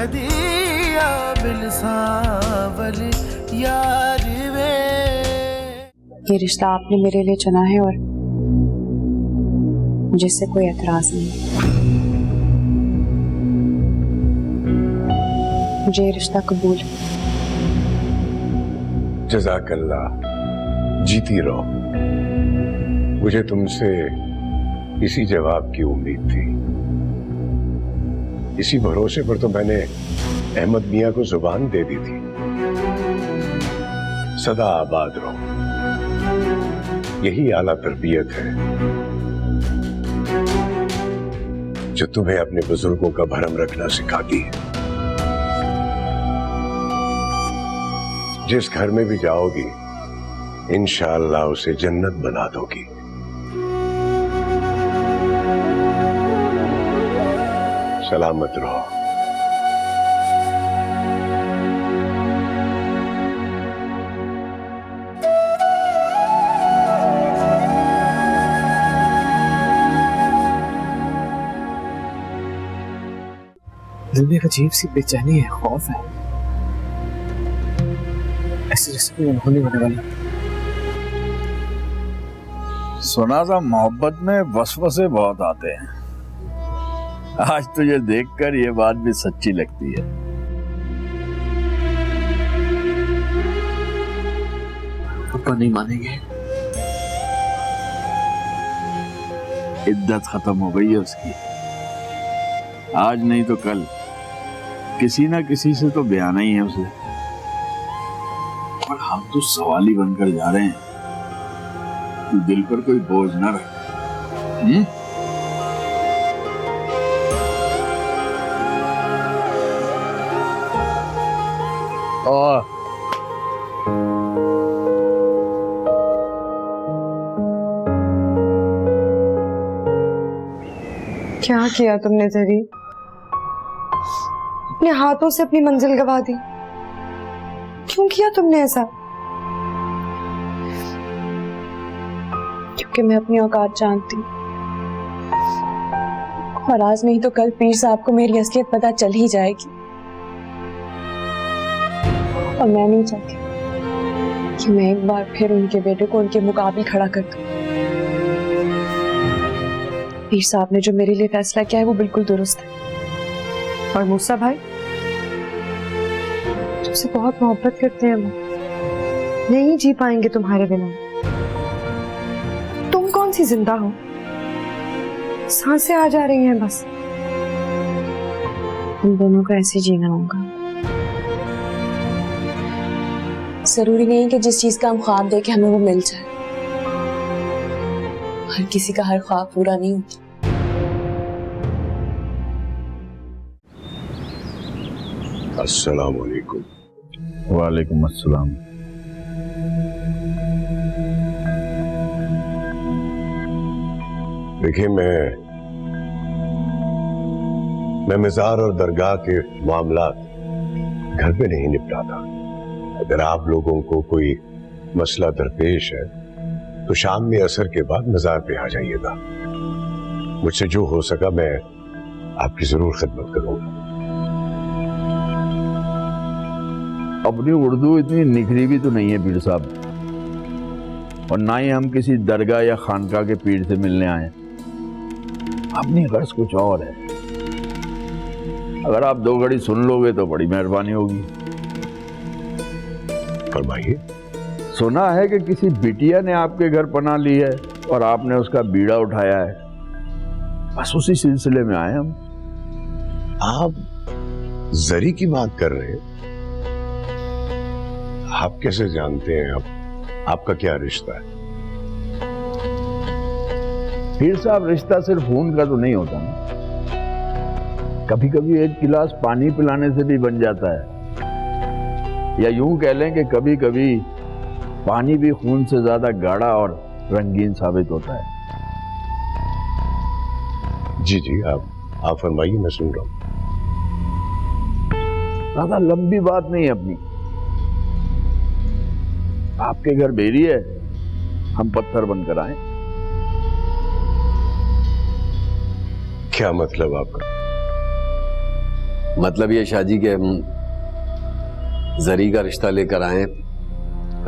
दिया बिलसावल यार वे। ये रिश्ता आपने मेरे लिए चुना है और मुझे इससे कोई एतराज नहीं। मुझे ये रिश्ता कबूल है। जज़ाकल्लाह, जीती रहो। मुझे तुमसे इसी जवाब की उम्मीद थी। इसी भरोसे पर तो मैंने अहमद मियां को जुबान दे दी थी। सदा आबाद रहो, यही आला तरबियत है जो तुम्हें अपने बुजुर्गों का भरम रखना सिखाती है। जिस घर में भी जाओगी इंशाअल्लाह उसे जन्नत बना दोगी। सलामत रहो। दिल में एक अजीब सी बेचैनी है, खौफ है। ऐसे रिश्ते में होने वाला। सुना था मोहब्बत में वसवसे बहुत आते हैं। आज तुझे देखकर ये बात भी सच्ची लगती है। पापा नहीं मानेंगे। इद्दत खत्म हो गई है उसकी। आज नहीं तो कल किसी ना किसी से तो बयाना ही है उसे। और हम तो सवाली बनकर जा रहे हैं। तू दिल पर कोई बोझ ना रख। और क्या किया तुमने जरी? अपने हाथों से अपनी मंजिल गवा दी। क्यों किया तुमने ऐसा? क्योंकि मैं अपनी औकात जानती हूँ और आज नहीं तो कल पीर साहब को मेरी असलियत पता चल ही जाएगी। और मैं नहीं चाहती कि मैं एक बार फिर उनके बेटे को उनके मुकाबले खड़ा कर दूं। पीर साहब ने जो मेरे लिए फैसला किया है वो बिल्कुल दुरुस्त है। और मूसा भाई तुमसे बहुत मोहब्बत करते हैं, वो नहीं जी पाएंगे तुम्हारे बिना। तुम कौन सी जिंदा हो, सांसें आ जा रही हैं बस। हम दोनों को ऐसे जीना होगा। जरूरी नहीं कि जिस चीज का हम ख्वाब देखें हमें वो मिल जाए। हर किसी का हर ख्वाब पूरा नहीं होता। अस्सलाम वालेकुम। वालेकुम अस्सलाम। देखिए, मैं मज़ार और दरगाह के मामलात घर पे नहीं निपटाता। अगर आप लोगों को कोई मसला दरपेश है तो शाम में असर के बाद मज़ार पे आ जाइएगा। मुझसे जो हो सका मैं आपकी जरूर खिदमत करूंगा। अपनी उर्दू इतनी निखरी भी तो नहीं है पीर साहब, और ना ही हम किसी दरगाह या खानका के पीर से मिलने आए। अपनी गर्ज कुछ और है। अगर आप दो घड़ी सुन लोगे तो बड़ी मेहरबानी होगी। फरमाइए। सुना है कि किसी बिटिया ने आपके घर पनाह ली है और आपने उसका बीड़ा उठाया है। बस उसी सिलसिले में आए हम। आप जरी की बात कर रहे हैं? आप कैसे जानते हैं? आपका क्या रिश्ता है? पीर साहब, रिश्ता सिर्फ खून का तो नहीं होता ना। कभी कभी एक गिलास पानी पिलाने से भी बन जाता है, या यूं कह लें कि कभी कभी पानी भी खून से ज्यादा गाढ़ा और रंगीन साबित होता है। जी जी, आप फरमाइए, मैं सुन रहा हूं। ज्यादा लंबी बात नहीं है अपनी। आपके घर बेरी है, हम पत्थर बनकर आए। क्या मतलब आपका? मतलब ये शादी के हम जरी का रिश्ता लेकर आए,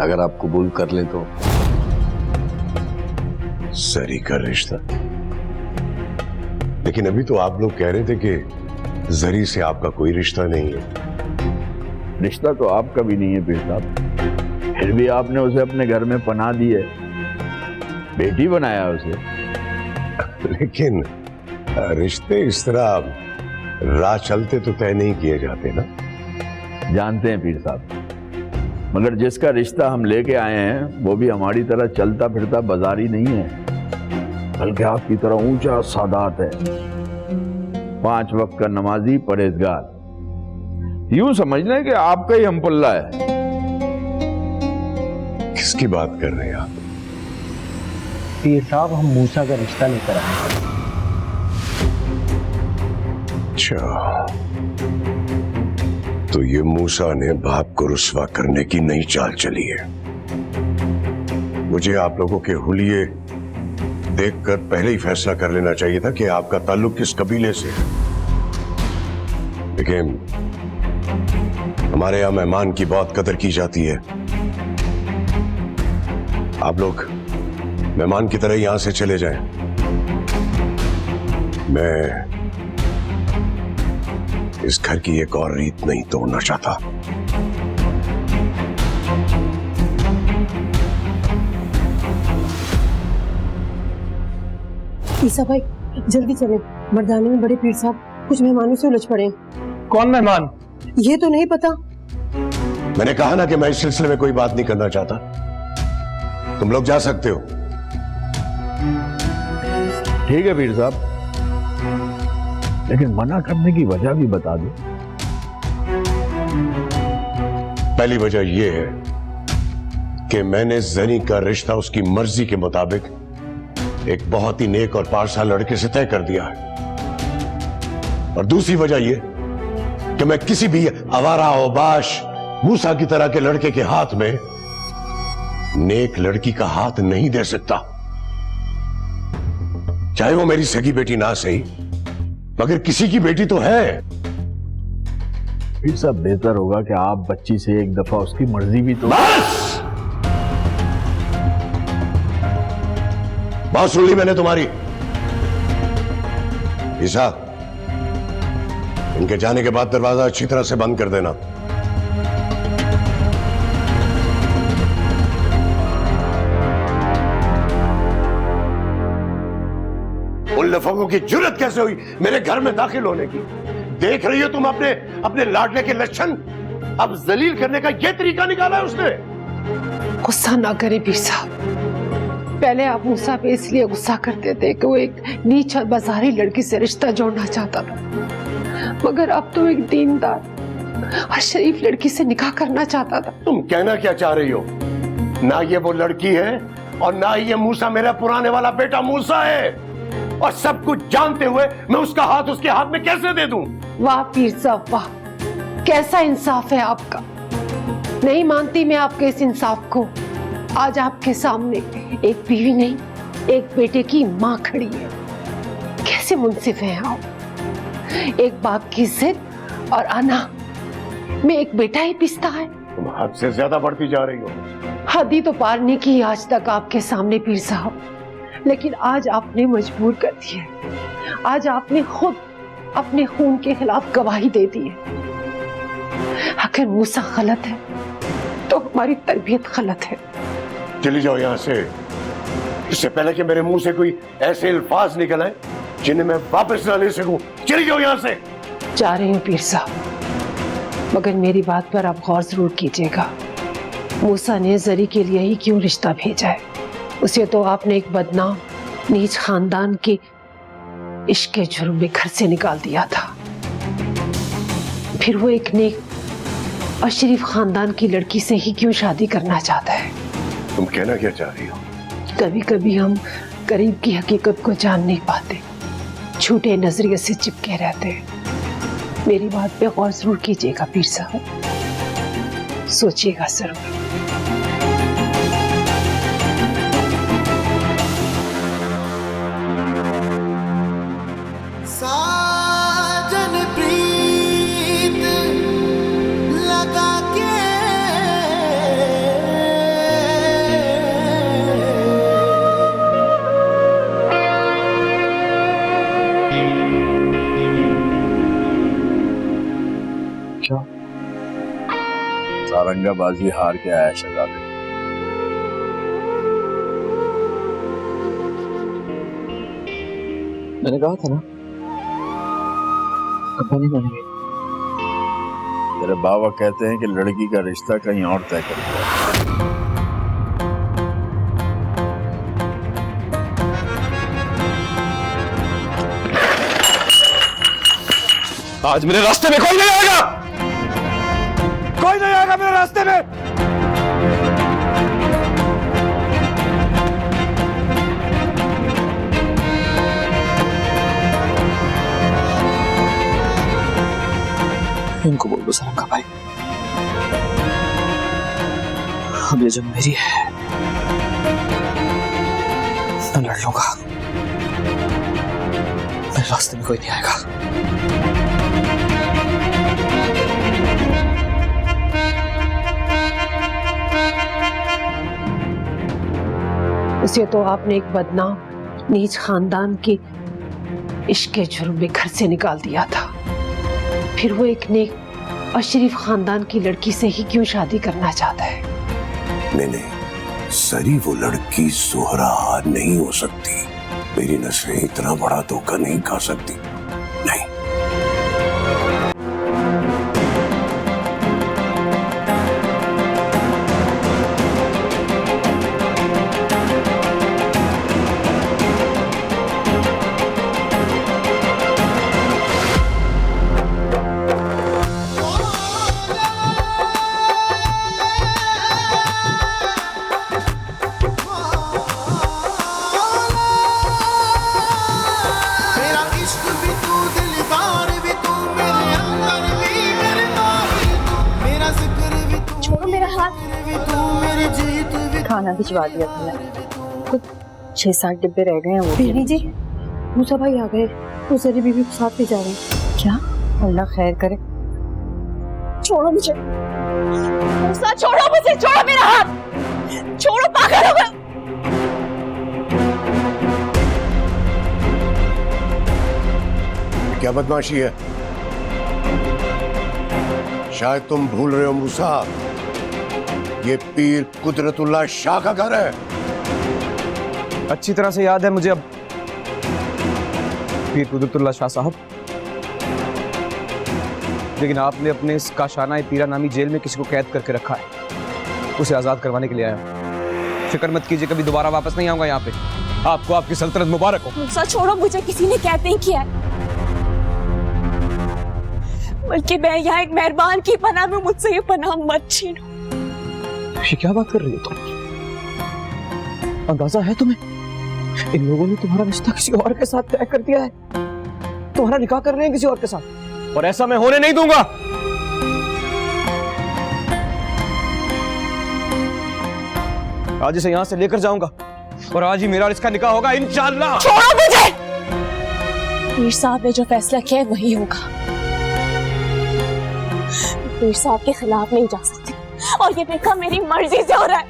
अगर आप कबूल कर लें तो। जरी का रिश्ता? लेकिन अभी तो आप लोग कह रहे थे कि जरी से आपका कोई रिश्ता नहीं है। रिश्ता तो आपका भी नहीं है पीर साहब, फिर भी आपने उसे अपने घर में पनाह दी है, बेटी बनाया उसे। लेकिन रिश्ते इस तरह राह चलते तो तय नहीं किए जाते ना। जानते हैं पीर साहब, मगर जिसका रिश्ता हम लेके आए हैं वो भी हमारी तरह चलता फिरता बाजारी नहीं है, बल्कि आपकी तरह ऊंचा सादात है, 5 वक्त का नमाजी परहेजगार। यूं समझ लें कि आपका ही हम पल्ला है। किसकी बात कर रहे हैं आप? पीर साहब, हम मूसा का रिश्ता लेकर आए हैं। अच्छा, तो ये मूसा ने बाप को रुस्वा करने की नई चाल चली है। मुझे आप लोगों के हुलिये देखकर पहले ही फैसला कर लेना चाहिए था कि आपका ताल्लुक किस कबीले से है। लेकिन हमारे यहां मेहमान की बहुत कदर की जाती है। आप लोग मेहमान की तरह यहां से चले जाएं। मैं इस घर की एक और रीत नहीं तोड़ना चाहता। ईसा भाई जल्दी चले, मर्दानी में बड़े पीर साहब कुछ मेहमानों से उलझ पड़े। कौन मेहमान? ये तो नहीं पता। मैंने कहा ना कि मैं इस सिलसिले में कोई बात नहीं करना चाहता। तुम लोग जा सकते हो। ठीक है पीर साहब, लेकिन मना करने की वजह भी बता दो। पहली वजह यह है कि मैंने जनी का रिश्ता उसकी मर्जी के मुताबिक एक बहुत ही नेक और पारसा लड़के से तय कर दिया है। और दूसरी वजह यह कि मैं किसी भी आवारा औबाश मूसा की तरह के लड़के के हाथ में नेक लड़की का हाथ नहीं दे सकता, चाहे वो मेरी सगी बेटी ना सही, मगर किसी की बेटी तो है। फिर सब बेहतर होगा कि आप बच्ची से एक दफा उसकी मर्जी भी तो। बस बात सुन ली मैंने तुम्हारी। ईसा, इनके जाने के बाद दरवाजा अच्छी तरह से बंद कर देना। उन लफंगों की जुर्रत कैसे हुई मेरे घर में दाखिल होने की? देख रही हो तुम अपने लाडले के लक्षण? अब जलील करने का यह तरीका निकाला है उसने। गुस्सा ना करे पीर साहब। पहले आप मूसा पे इसलिए गुस्सा करते थे कि वो एक नीच और बाजारी लड़की से रिश्ता जोड़ना चाहता था, मगर अब तो एक दीनदार और शरीफ लड़की से निकाह करना चाहता था। तुम कहना क्या चाह रही हो? ना ये वो लड़की है और ना ये मूसा मेरा पुराने वाला बेटा मूसा है, और सब कुछ जानते हुए मैं उसका हाथ उसके हाथ में कैसे दे दूं? वाह पीर साहब वाह, कैसा इंसाफ है आपका। नहीं मानती मैं आपके इस इंसाफ को। आज आपके सामने एक बीवी नहीं, एक बेटे की माँ खड़ी है। कैसे मुंसिफ हैं आप? एक बाप की जिद और अना में एक बेटा ही पिसता है। तुम हद से ज्यादा बढ़ती जा रही हो। हद ही तो पार नहीं की आज तक आपके सामने पीर साहब, लेकिन आज आपने मजबूर कर दिया है। आज आपने खुद अपने खून के खिलाफ गवाही दे दी है। अगर मूसा गलत है तो हमारी तरबियत गलत है। चली जाओ यहां से, इससे पहले कि मेरे मुंह से कोई ऐसे अल्फाज निकल आए जिन्हें मैं वापस ना ले सकूं। चली जाओ यहां से। जा रही हूँ पीर साहब, मगर मेरी बात पर आप गौर जरूर कीजिएगा। मूसा ने जरी के लिए ही क्यों रिश्ता भेजा है? उसे तो आपने एक बदनाम नीच खानदान के इश्क के जुर्म में घर से निकाल दिया था। फिर वो एक नेक और शरीफ खानदान की लड़की से ही क्यों शादी करना चाहता है? तुम कहना क्या चाह रही हो? कभी कभी हम करीब की हकीकत को जान नहीं पाते, झूठे नजरिए से चिपके रहते हैं। मेरी बात पे गौर जरूर कीजिएगा पीर साहब, सोचिएगा जरूर। साजन प्रीत क्या? सारंगाबाजी हार के आया शहजादे। मैंने कहा था ना, कपड़ा नहीं मानेंगे। तेरे बाबा कहते हैं कि लड़की का रिश्ता कहीं और तय कर दिया। आज मेरे रास्ते में कोई नहीं आएगा, कोई नहीं आएगा मेरे रास्ते में। इनको बोल दो सारंगा भाई, अब ये जंग मेरी है, मैं लड़ लूंगा, मेरे रास्ते में कोई नहीं आएगा। उसे तो आपने एक बदनाम नीच खानदान के इश्क के जुर्म में घर से निकाल दिया था, फिर वो एक नेक और शरीफ खानदान की लड़की से ही क्यों शादी करना चाहता है? नहीं, सरी वो लड़की ज़ोहरा नहीं हो सकती। मेरी नस्लें इतना बड़ा धोखा नहीं खा सकती, नहीं। खाना भिजवा दिया था मैंने, कुछ 6-7 डिब्बे रह गए हैं वो। बीवी जी, मूसा भाई आ गए, वो जरी बीबी को साथ ले जा रहे हैं। क्या? अल्लाह खैर करे। छोड़ो मुझे मूसा, छोड़ो मुझे, छोड़ो मेरा हाथ, छोड़ो, पागल हो गए। क्या बदमाशी है? शायद तुम भूल रहे हो मूसा, ये पीर कुदरतुल्लाह शाह का घर है। अच्छी तरह से याद है मुझे अब पीर कुदरतुल्लाह शाह साहब, लेकिन आपने अपने इस काशाना पीरा नामी जेल में किसी को कैद करके रखा है, उसे आजाद करवाने के लिए आया। फिक्र मत कीजिए, कभी दोबारा वापस नहीं आऊंगा यहाँ पे। आपको आपकी सल्तनत मुबारक हो। मूसा छोड़ो मुझे, किसी ने कैद नहीं किया है, बल्कि मैं यहाँ एक मेहरबान की पनाह में, मुझसे ये पनाह मत छीनो। ये क्या बात कर रही हो तुम? अंदाजा है तुम्हें, इन लोगों ने तुम्हारा रिश्ता किसी और के साथ तय कर दिया है, तुम्हारा निकाह कर रहे हैं किसी और के साथ, और ऐसा मैं होने नहीं दूंगा। आज इसे यहां से लेकर जाऊंगा और आज ही मेरा और इसका निकाह होगा इंशाअल्लाह। छोड़ो मुझे। पीर साहब ने जो फैसला किया है वही होगा। पीर साहब के खिलाफ नहीं जा सकती, और ये निकाह मेरी मर्जी से हो रहा है,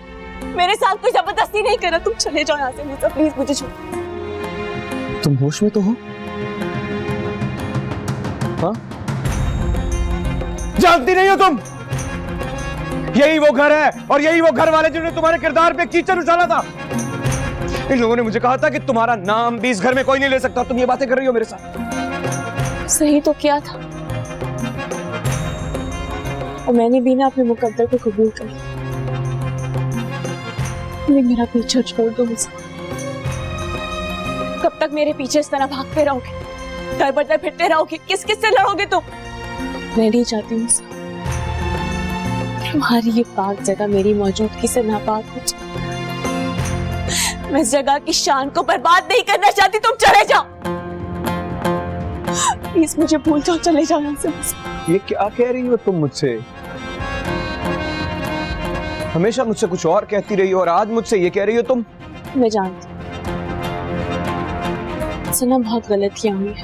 मेरे साथ कोई जबरदस्ती नहीं कर रहा। तुम चले जाओ यहाँ से मूसा, प्लीज मुझे छोड़ो। तुम होश में तो हो? हाँ? जानती नहीं हो तुम, यही वो घर है और यही वो घर वाले जिन्होंने तुम्हारे किरदार पे कीचड़ उछाला था। इन लोगों ने मुझे कहा था कि तुम्हारा नाम भी इस घर में कोई नहीं ले सकता। तुम ये बातें कर रही हो मेरे साथ। सही तो क्या था, और मैंने भी ना अपने मुकद्दर को कबूल कर लिया। मेरा पीछा छोड़ दो मुझे। कब तक मेरे पीछे इस तरह भागते रहोगे, दर बदर फिरते रहोगे? किस किस से लड़ोगे तुम? मैं नहीं चाहती हूँ तुम्हारी ये पाक जगह मेरी मौजूदगी से नापाक हो जाए। मैं इस जगह की शान को बर्बाद नहीं करना चाहती। तुम चले जाओ प्लीज, मुझे भूल जाओ, चले जाओ यहाँ से। ये क्या कह रही हो तुम मुझसे? हमेशा मुझसे कुछ और कहती रही हो और आज मुझसे ये कह रही हो तुम? मैं जानती सुना बहुत गलतियां हुई है,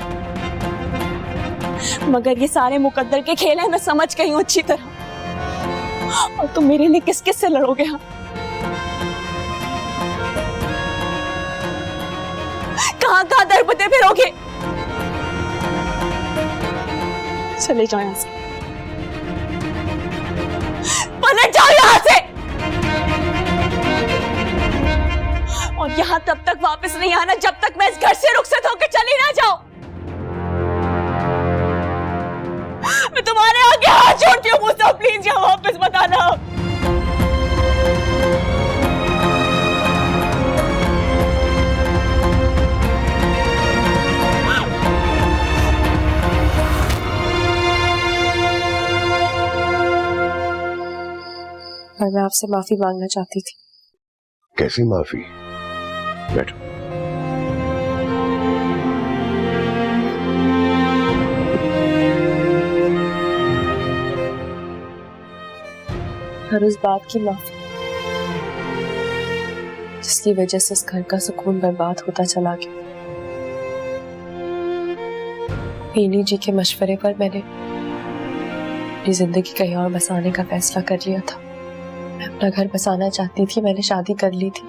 मगर ये सारे मुकद्दर के खेल है, मैं समझ गई हूँ अच्छी तरह। और तुम मेरे लिए किस किस से लड़ोगे? हाँ, कहाँ कहाँ दरबदर फिरोगे? चले जाओ यहाँ से। जाना, जाओ यहाँ से। और यहाँ तब तक वापस नहीं आना जब तक मैं इस घर से रुखसत होकर चली ना जाऊं। मैं तुम्हारे आगे हाथ जोड़ती हूँ मुझसे, प्लीज यहाँ वापस मत आना। मैं आपसे माफी मांगना चाहती थी। कैसी माफी? बैठो। हर उस बात की माफी जिसकी वजह से इस घर का सुकून बर्बाद होता चला गया। पीनी जी के मशवरे पर मैंने अपनी जिंदगी कहीं और बसाने का फैसला कर लिया था। मैं अपना घर बसाना चाहती थी, मैंने शादी कर ली थी,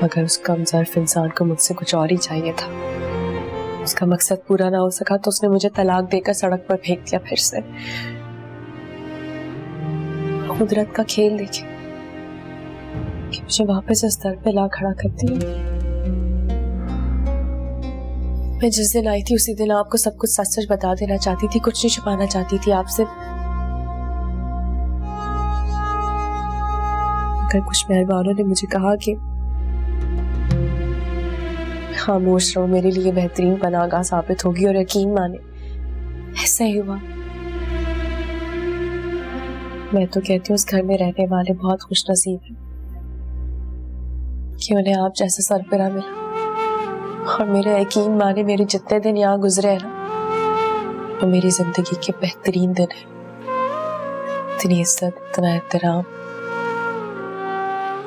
मगर उस कमजोर इंसान को मुझसे कुछ और ही चाहिए था। उसका मकसद पूरा ना हो सका तो उसने मुझे तलाक देकर सड़क पर फेंक दिया। फिर से कुदरत का खेल देखे कि मुझे वापस इस दर पे ला खड़ा कर दिया। मैं जिस दिन आई थी उसी दिन आपको सब कुछ सच सच बता देना चाहती थी, कुछ नहीं छुपाना चाहती थी आपसे। मगर कुछ मेहरबानों ने मुझे कहा कि खामोश रहो, मेरे लिए बेहतरीन पनाहगाह साबित होगी। और यकीन माने ऐसा ही हुआ। मैं तो कहती हूँ उस घर में रहने वाले बहुत खुशनसीब हैं कि उन्हें आप जैसा सरपरा मिला। और मेरे यकीन माने मेरे जितने दिन यहाँ गुजरे हैं ना, वो मेरी जिंदगी के बेहतरीन दिन है। इतनी इज्जत, इतना एहतराम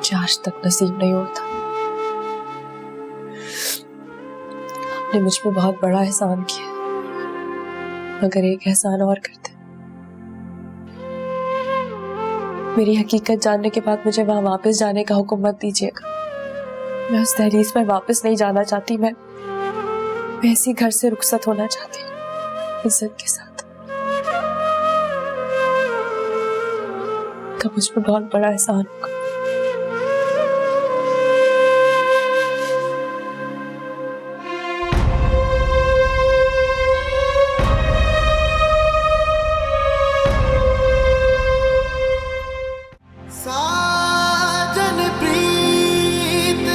जो आज तक नसीब नहीं होता। आपने मुझ पे बहुत बड़ा एहसान किया, मगर एक एहसान और करते। मेरी हकीकत जानने के बाद मुझे वहां वापस जाने का हुक्म मत दीजिएगा। मैं उस दहलीज पर वापस नहीं जाना चाहती। मैं इसी घर से रुखसत होना चाहती हूँ, इज्जत के साथ। मुझ पर बहुत बड़ा एहसान होगा। साजन प्रीत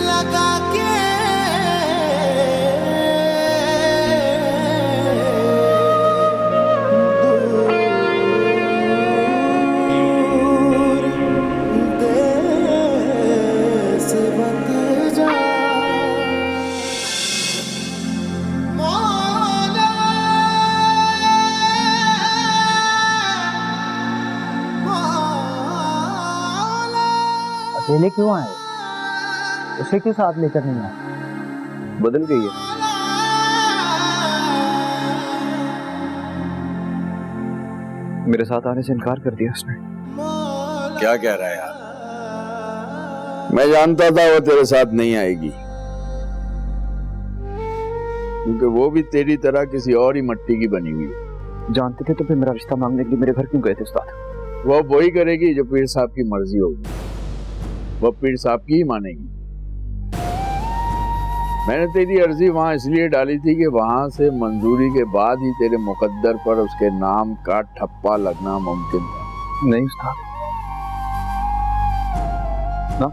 लगा के दूर देश बत जा मौला अकेले क्यों आए? उसे क्यों साथ लेकर नहीं आए? बदल गई है। मेरे साथ आने से इनकार कर दिया उसने। क्या कह रहा है यार? मैं जानता था वो तेरे साथ नहीं आएगी, क्योंकि वो भी तेरी तरह किसी और ही मट्टी की बनी हुई है। जानते थे तो फिर मेरा रिश्ता मांगने के लिए मेरे घर क्यों गए थे उस्ताद? वो वही करेगी जो पीर साहब की मर्जी होगी, वो पीर साहब की ही मानेगी। मैंने तेरी अर्जी वहां इसलिए डाली थी कि वहां से मंजूरी के बाद ही तेरे मुकद्दर पर उसके नाम का ठप्पा लगना मुमकिन था। नहीं उस्ताद, ना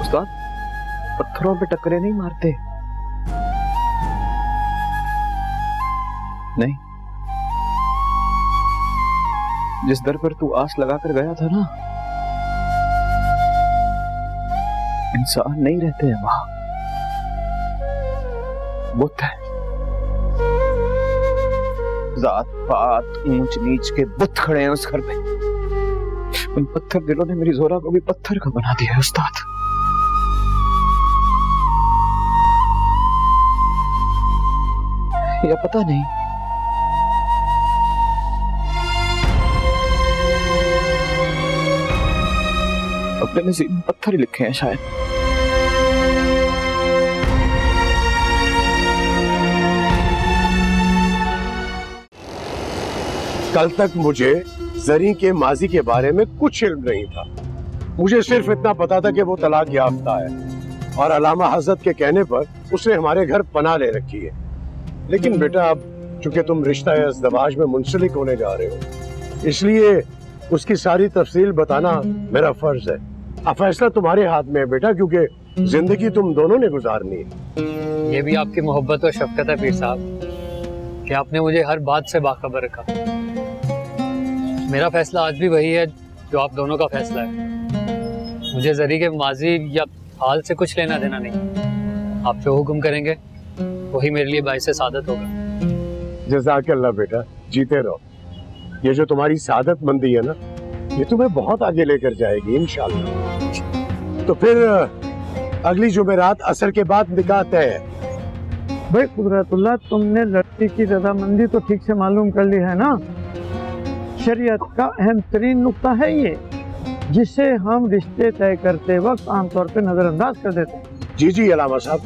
उस्ताद, पत्थरों पे टक्करे नहीं मारते। नहीं, जिस दर पर तू आस लगा कर गया था ना, इंसान नहीं रहते हैं वहां, बुत है। जात पात ऊंच नीच के बुत खड़े हैं उस घर में। उन पत्थर दिलों ने मेरी जोरा को भी पत्थर का बना दिया है उस्ताद। या पता नहीं, अपने नसीब में पत्थर ही लिखे हैं शायद। कल तक मुझे जरी के माजी के बारे में कुछ इल्म नहीं था। मुझे सिर्फ इतना पता था कि वो तलाक याफ्ता है और अलामा हजरत के कहने पर उसने हमारे घर पनाह ले रखी है। लेकिन बेटा, अब चूंकि तुम रिश्ता अज़दवाज में मुंसलिक होने जा रहे हो, इसलिए उसकी सारी तफसील बताना मेरा फर्ज है। अब फैसला तुम्हारे हाथ में है बेटा, क्योंकि जिंदगी तुम दोनों ने गुजारनी है। ये भी आपकी मोहब्बत और शफकत है पीर साहब कि आपने मुझे हर बात से बाखबर रखा। मेरा फैसला आज भी वही है जो आप दोनों का फैसला है। मुझे जरी के माजी या हाल से कुछ लेना देना नहीं। आप जो हुक्म करेंगे वही मेरे लिए बाइस सादत होगा। जज़ाकल्लाह बेटा, जीते रहो। ये जो तुम्हारी सादत मंदी है ना, ये तुम्हें बहुत आगे लेकर जाएगी इंशाअल्लाह। तो फिर अगली जुमेरात असर के बाद निकाह तय है। भाई कुदरतुल्लाह, तुमने लड़की की रजामंदी तो ठीक से मालूम कर ली है ना। शरीयत का अहम तरीन नुक्ता है ये, जिसे हम रिश्ते तय करते वक्त आमतौर पे नजरअंदाज कर देते हैं। जी जी अलामा साहब,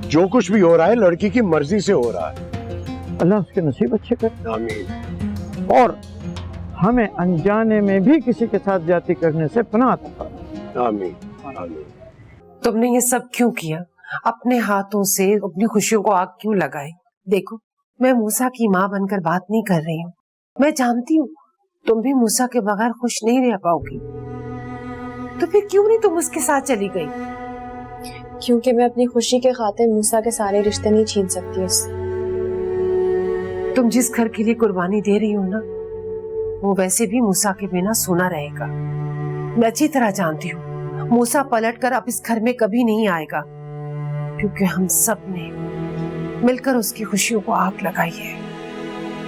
जो कुछ भी हो रहा है लड़की की मर्जी से हो रहा है। अल्लाह उसके नसीब अच्छे करे। आमीन। और हमें अनजाने में भी किसी के साथ ज्यादती करने से पनाह अता फरमाए। आमीन आमीन। तुमने ये सब क्यों किया? अपने हाथों से अपनी खुशियों को आग क्यों लगाई? देखो, मैं मूसा की माँ बनकर बात नहीं कर रही हूँ। मैं जानती हूँ तुम भी मूसा के बगैर खुश नहीं रह पाओगी। तो फिर क्यों नहीं तुम उसके साथ चली गई? क्योंकि मैं अपनी खुशी के खातिर मूसा के सारे रिश्ते नहीं छीन सकती उससे। तुम जिस घर के लिए कुर्बानी दे रही हो ना, वो वैसे भी मूसा के बिना सोना रहेगा। मैं अच्छी तरह जानती हूँ मूसा पलटकर अब इस घर में कभी नहीं आएगा, क्योंकि हम सब ने मिलकर उसकी खुशियों को आग लगाई है।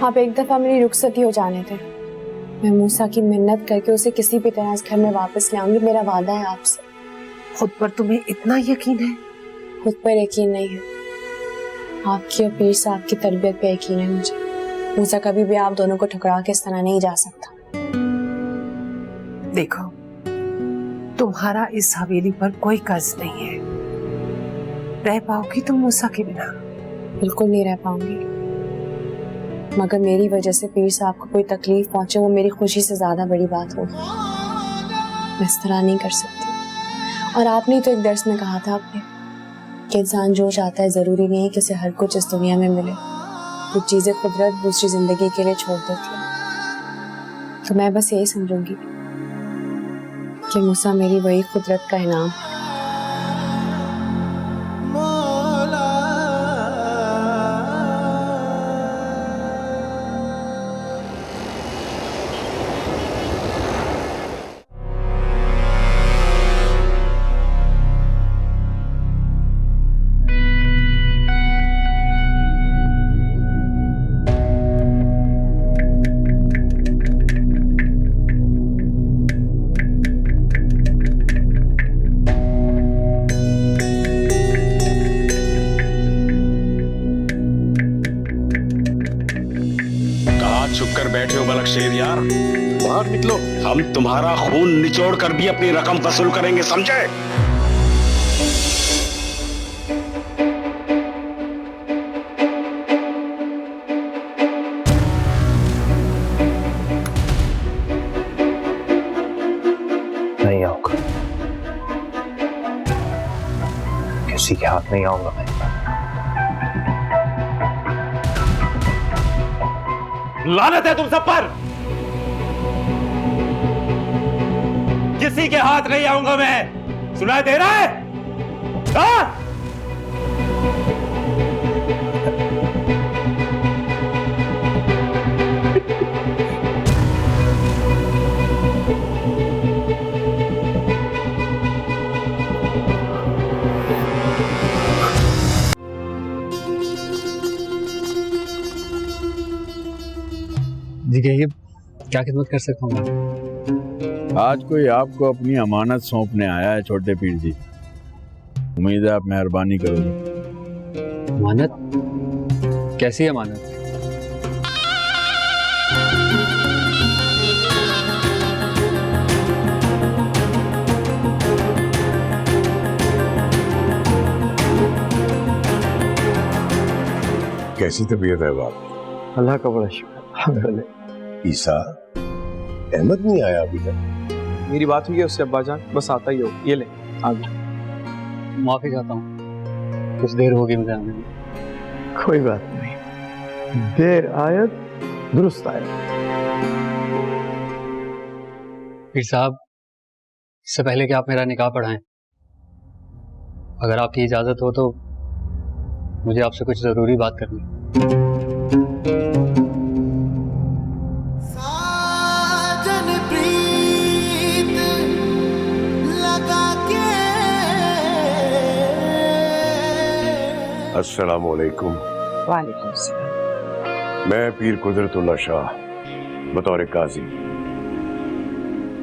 आप एक दफा मेरी रुखसती हो जाने थे। मैं मूसा की मिन्नत करके उसे किसी भी तरह इस घर में वापस ले आऊंगी। मेरा वादा है आपसे। खुद पर तुम्हें इतना यकीन है? खुद पर यकीन नहीं है, आपकी और पीर साहब की तरबियत पे यकीन है मुझे। मूसा कभी भी आप दोनों को ठुकरा के इस तरह नहीं जा सकता। देखो, तुम्हारा इस हवेली पर कोई कर्ज नहीं है। रह पाओगी तुम मूसा के बिना? बिल्कुल नहीं रह पाऊंगी, मगर मेरी वजह से पीर साहब को कोई तकलीफ पहुंचे वो मेरी खुशी से ज्यादा बड़ी बात होगी। मैं इस तरह नहीं कर सकती। और आपने तो एक दर्स में कहा था आपने कि इंसान जो चाहता है जरूरी नहीं है कि उसे हर कुछ इस दुनिया में मिले। कुछ चीजें कुदरत दूसरी जिंदगी के लिए छोड़ देती है। तो मैं बस यही समझूंगी कि मूसा मेरी वही कुदरत का इनाम है। छुपकर बैठे हो बलक शेर यार, बाहर निकलो। हम तुम्हारा खून निचोड़ कर भी अपनी रकम वसूल करेंगे, समझे? नहीं आऊंगा, किसी के हाथ नहीं आऊंगा मैं। लानत है तुम सब पर। किसी के हाथ नहीं आऊंगा मैं। सुनाई दे रहा है? हाँ? जी कहिए, क्या खिदमत कर सकता हूँ मैं? आज कोई आपको अपनी अमानत सौंपने आया है छोटे पीर जी। उम्मीद है आप मेहरबानी करोगे। अमानत? कैसी अमानत? कैसी तबीयत है बाप? अल्लाह का बड़ा शुक्र। ईसा, अहमद नहीं आया अभी तक? मेरी बात हुई है उससे अब्बा जान, बस आता ही हो। ये ले आगे। माफी चाहता हूँ, कुछ देर होगी मुझे आने में। कोई बात नहीं, देर आयत दुरुस्त आयत। पीर साहब, इससे पहले कि आप मेरा निकाह पढ़ाएं, अगर आपकी इजाजत हो तो मुझे आपसे कुछ जरूरी बात करनी है। साजन प्रीत लगा के। अस्सलाम वालेकुम। वालेकुम सलाम। मैं पीर कुदरतुल्लाह शाह बतौर काजी,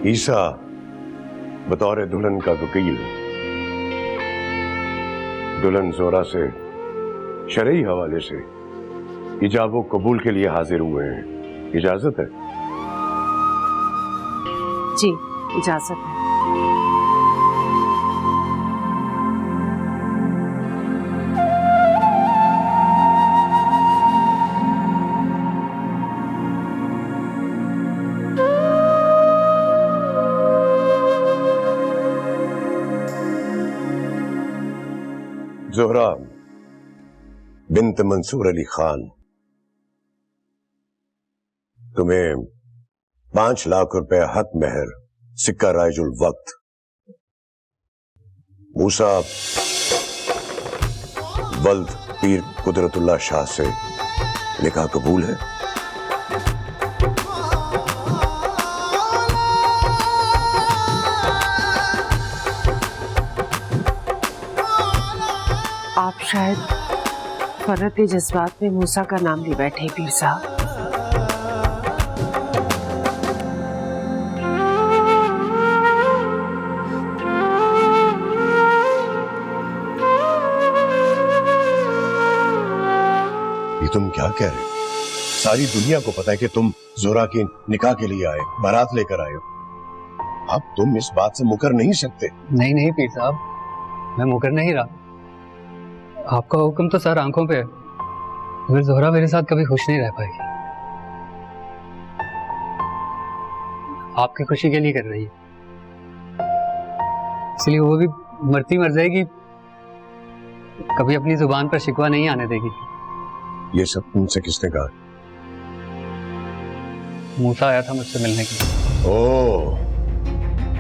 ईसा बतौर दुल्हन का वकील, दुल्हन जोरा से शरई हवाले से इजाबो कबूल के लिए हाजिर हुए हैं। इजाजत है? जी इजाजत है। जोहरा बिन्त मंसूर अली खान, तुम्हें 5 लाख रुपए हक मेहर सिक्का राइजुल वक्त। मूसा वल्द पीर कुदरतुल्लाह शाह से निकाह कबूल है? आप शायद फरत जज्बात में मूसा का नाम ले बैठे पीर साहब। ये तुम क्या कह रहे हो? सारी दुनिया को पता है कि तुम जोरा के निकाह के लिए आए, बारात लेकर आए हो। अब तुम इस बात से मुकर नहीं सकते। नहीं नहीं पीर साहब, मैं मुकर नहीं रहा। आपका हुक्म तो सर आंखों पे है, मगर जोहरा मेरे साथ कभी खुश नहीं रह पाएगी। आपकी खुशी के लिए कर रही है, इसलिए वो भी मरती मर जाएगी, कभी अपनी जुबान पर शिकवा नहीं आने देगी। ये सब तुमसे किसने कहा? मूसा आया था मुझसे मिलने के लिए। ओह,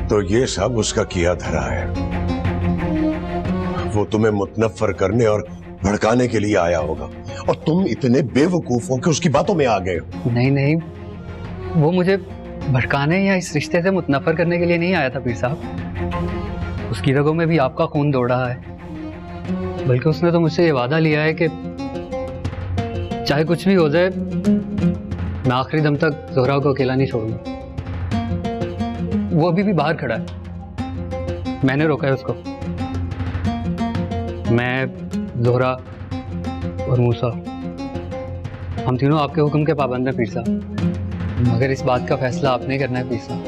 तो ये सब उसका किया धरा है। वो तुम्हें मुतनफ्फर करने और भड़काने के लिए आया होगा, और तुम इतने बेवकूफ हो कि उसकी बातों में आ गए हो। नहीं नहीं, वो मुझे भड़काने या इस रिश्ते से मुतनफ्फर करने के लिए नहीं आया था पीर साहब। उसकी रगों में भी आपका खून दौड़ रहा है, बल्कि उसने तो मुझसे ये वादा लिया है कि चाहे कुछ भी हो जाए, मैं आखिरी दम तक जोहरा को अकेला नहीं छोड़ूंगा। वो अभी भी बाहर खड़ा है, मैंने रोका है उसको। मैं, जोहरा और मूसा, हम तीनों आपके हुक्म के पाबंद हैं पीर साहब, मगर इस बात का फैसला आपने करना है पीर साहब।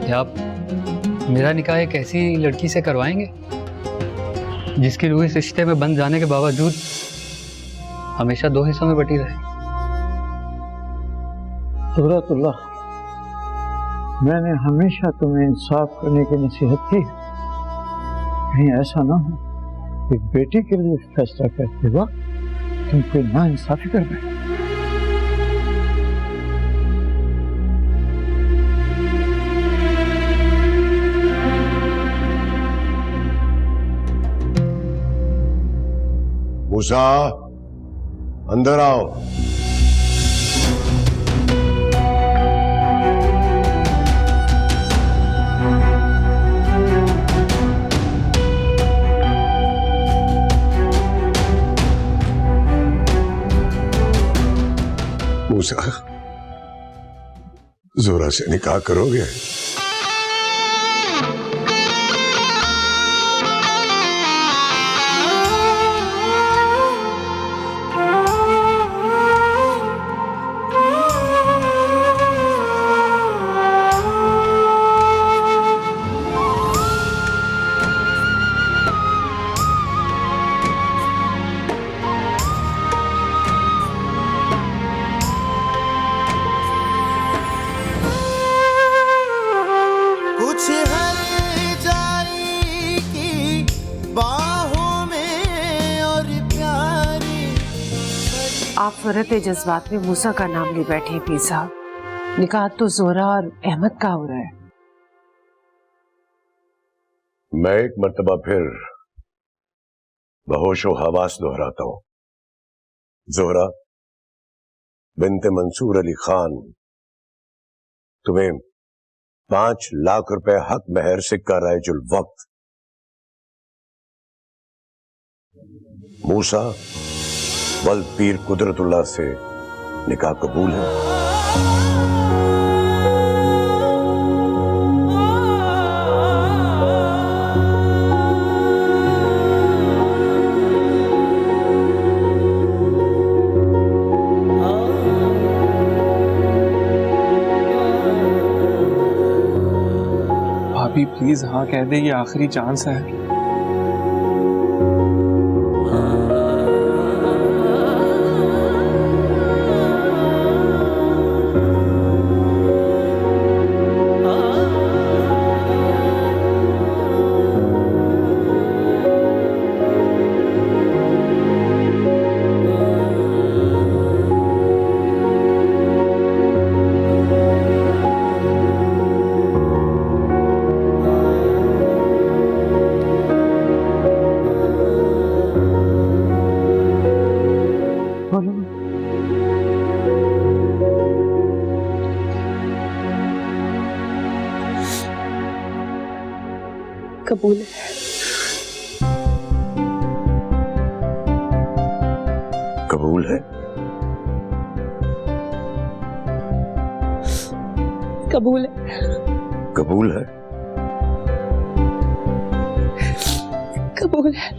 क्या आप मेरा निकाह एक ऐसी लड़की से करवाएंगे जिसकी रूह इस रिश्ते में बंध जाने के बावजूद हमेशा 2 हिस्सों में बटी रहे? कुदरतुल्लाह, मैंने हमेशा तुम्हें इंसाफ करने की नसीहत की, कहीं ऐसा ना हो कि बेटी के लिए फैसला करते वक्त तुम कोई ना इंसाफी कर बैठे। मूसा, अंदर आओ। मूसा, जोरा से निकाह करोगे? आप फरत जज्बात में मूसा का नाम ले बैठे हैं पीर साहब। निकाह तो जोहरा और अहमद का हो रहा है। मैं एक मर्तबा फिर बहोशो हवास दोहराता हूं। जोहरा बिनते मंसूर अली खान तुम्हें 5 लाख रुपए हक महर सिक्का रायजुल वक्त, मूसा वल पीर कुदरतुल्लाह से निकाह कबूल है। भाभी प्लीज हाँ कह दे, ये आखिरी चांस है। कबूल है। कबूल है। कबूल है। कबूल है। कबूल है।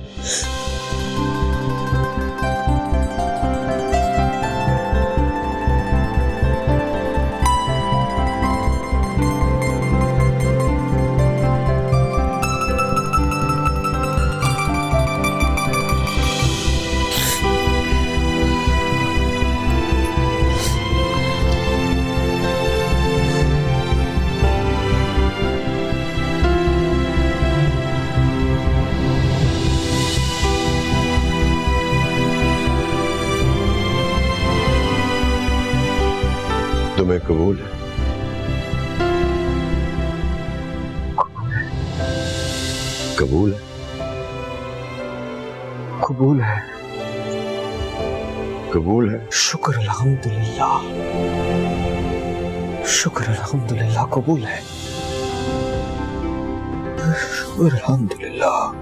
तुम्हें कबूल है। कबूल है। कबूल है। कबूल है। शुक्र अल्हम्दुलिल्लाह, शुक्र अल्हम्दुलिल्लाह, कबूल है। शुक्र अल्हम्दुलिल्लाह।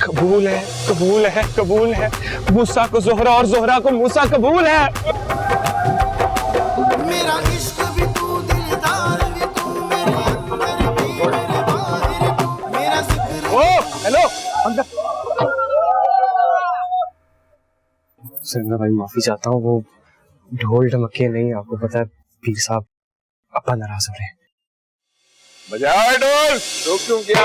कबूल है, कबूल है, कबूल है। मूसा को जोहरा और जोहरा को मूसा, कबूल है। मेरा इश्क भी तू, दिलदार भी तू, मेरे अंदर भी मेरे बाहर तू, मेरा जिक्र। ओ हेलो, अंदर। सरना भाई माफी चाहता हूँ, वो ढोल ढमके नहीं, आपको पता है पीर साहब अपा नाराज हो रहे हैं। बजाओ ढोल, रोक क्यों किया?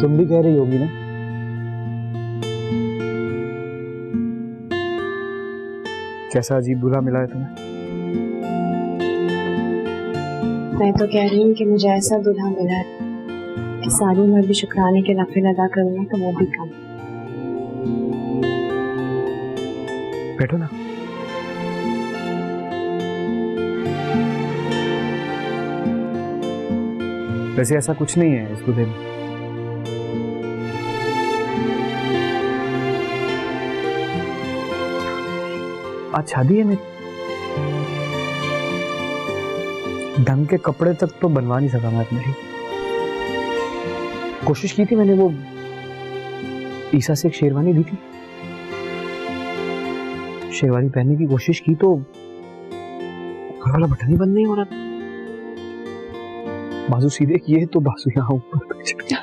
तुम भी कह रही होगी ना? कैसा अजीब बुरा मिला है तुम्हें? मैं तो कह रही हूँ कि मुझे ऐसा दूल्हा मिला है कि सारी उम्र भी शुक्राने के नफिल अदा करूंगा तो वो भी कम। बैठो ना। वैसे ऐसा कुछ नहीं है इस दूल्हे में। आज शादी है मेरी। ढंग के कपड़े तक तो बनवा नहीं सका मैं अपने लिए। कोशिश की थी मैंने, वो ईसा से एक शेरवानी दी थी, शेरवानी पहनने की कोशिश की तो घर वाला बटन ही बंद नहीं हो रहा। बाजू सीधे किए तो बाजू यहाँ ऊपर चढ़ गया।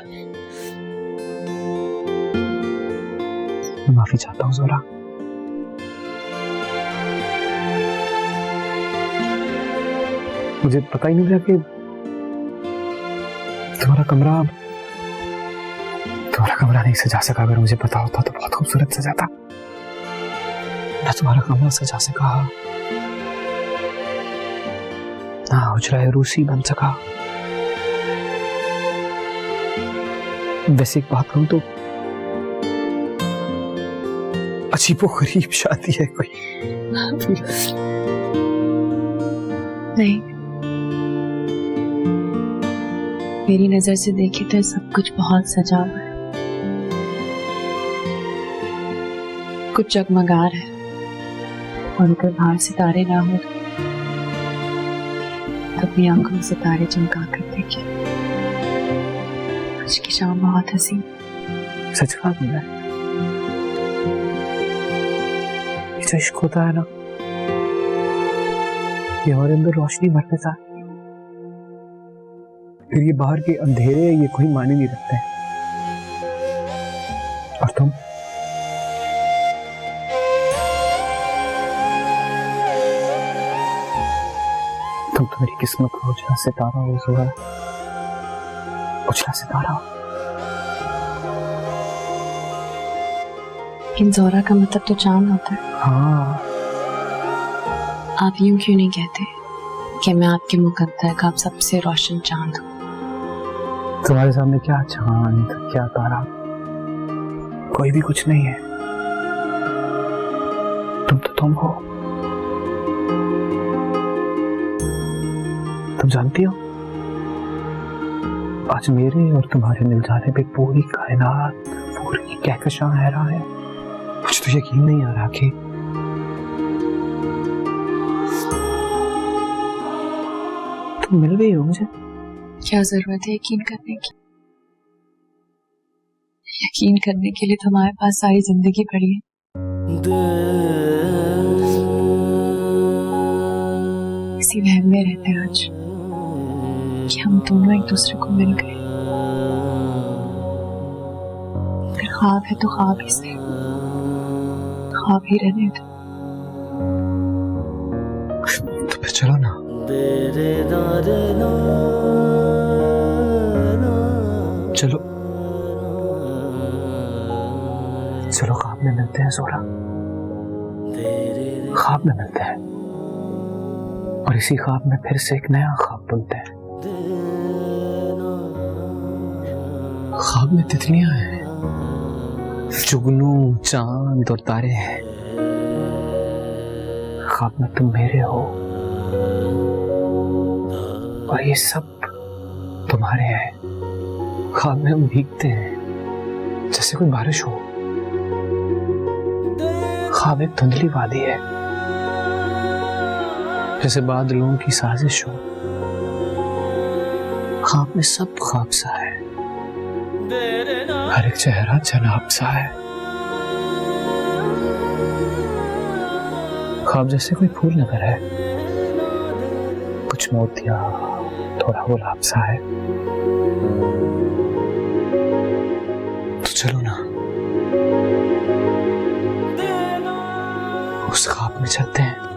मैं माफी चाहता हूँ जोरा। मुझे पता ही नहीं था कि तुम्हारा कमरा नहीं सजा सका। अगर मुझे पता होता तो बहुत खूबसूरत सजाता। ना तुम्हारा कमरा सजा सका, ना हुजरा रूसी बन सका। वैसे एक बात कहूं तो अजीबो गरीब शादी है कोई। नहीं, मेरी नजर से देखे तो सब कुछ बहुत सजा हुआ है, कुछ जगमगा रहा है। और अगर बाहर सितारे ना हो तो अपनी आंखों में सितारे चमका कर देखिए। आज की शाम बहुत हसीन। सच कहा तुमने। ये जो इश्क होता है ना, ये हमारे अंदर रोशनी भर देता है। फिर ये बाहर के अंधेरे ये कोई माने नहीं रखते हैं। और तुम तो मेरी किस्मत का उजला सितारा हो जोरा, उजला सितारा। लेकिन जोरा का मतलब तो चांद होता है। हाँ, आप यूं क्यों नहीं कहते कि मैं आपके मुकद्दर का आप सबसे रोशन चांद हूँ? तुम्हारे सामने क्या चांद क्या तारा, कोई भी कुछ नहीं है। तुम तो तुम हो। तुम जानती हो, आज मेरे और तुम्हारे मिल जाने पे पूरी कायनात, पूरी कहकशां हैरान है। मुझे तो यकीन नहीं आ रहा कि तुम मिल गई हो मुझे। क्या जरूरत है यकीन करने की? यकीन करने के लिए तुम्हारे पास सारी जिंदगी पड़ी है। इसी वहम में रहते हैं आज कि हम दोनों एक दूसरे को मिल गए। अगर ख्वाब है तो ख्वाब ही सही, ख्वाब ही रहने दो। तो फिर चलो ना। चलो चलो, ख्वाब में मिलते हैं जोरा, ख्वाब में मिलते हैं। और इसी ख्वाब में फिर से एक नया ख्वाब बुनते हैं। ख्वाब में तितलियां हैं, जुगनू, चांद और तारे हैं। ख्वाब में तुम मेरे हो और ये सब तुम्हारे हैं। ख्वाब में हम भीगते हैं जैसे कोई बारिश हो। ख्वाब एक धुंधली वादी है जैसे बादलों की साजिश हो। ख्वाब में सब ख्वाब सा है, हर एक चेहरा जनाब सा है। ख्वाब जैसे कोई फूल नजर है, कुछ मोतिया, थोड़ा गुलाब सा है। तो चलो ना, उस ख्वाब में चलते हैं।